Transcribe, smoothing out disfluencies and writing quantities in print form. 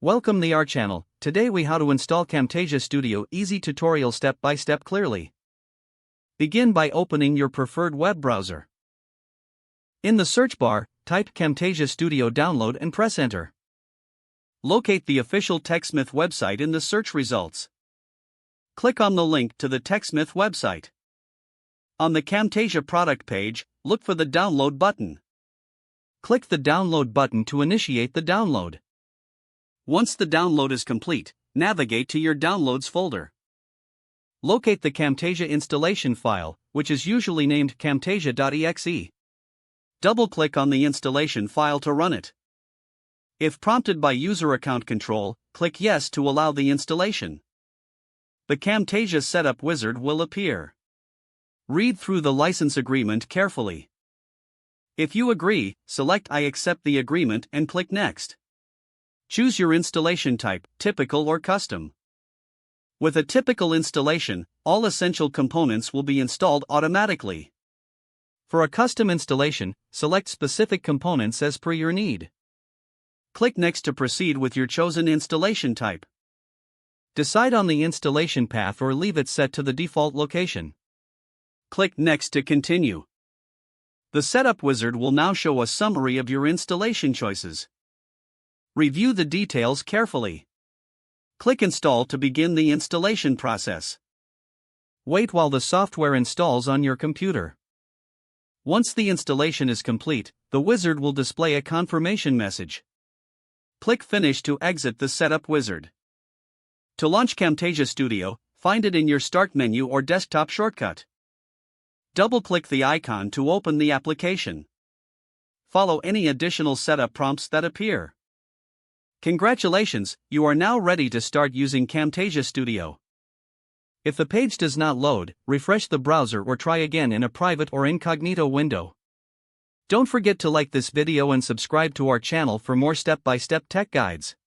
Welcome to our channel. Today we how to install Camtasia Studio easy tutorial step by step clearly. Begin by opening your preferred web browser. In the search bar, type Camtasia Studio download and press enter. Locate the official TechSmith website in the search results. Click on the link to the TechSmith website. On the Camtasia product page, look for the download button. Click the download button to initiate the download. Once the download is complete, navigate to your Downloads folder. Locate the Camtasia installation file, which is usually named camtasia.exe. Double-click on the installation file to run it. If prompted by User Account Control, click Yes to allow the installation. The Camtasia Setup Wizard will appear. Read through the license agreement carefully. If you agree, select I accept the agreement and click Next. Choose your installation type, typical or custom. With a typical installation, all essential components will be installed automatically. For a custom installation, select specific components as per your need. Click Next to proceed with your chosen installation type. Decide on the installation path or leave it set to the default location. Click Next to continue. The Setup Wizard will now show a summary of your installation choices. Review the details carefully. Click Install to begin the installation process. Wait while the software installs on your computer. Once the installation is complete, the wizard will display a confirmation message. Click Finish to exit the Setup Wizard. To launch Camtasia Studio, find it in your Start menu or desktop shortcut. Double-click the icon to open the application. Follow any additional setup prompts that appear. Congratulations, you are now ready to start using Camtasia Studio. If the page does not load, refresh the browser or try again in a private or incognito window. Don't forget to like this video and subscribe to our channel for more step-by-step tech guides.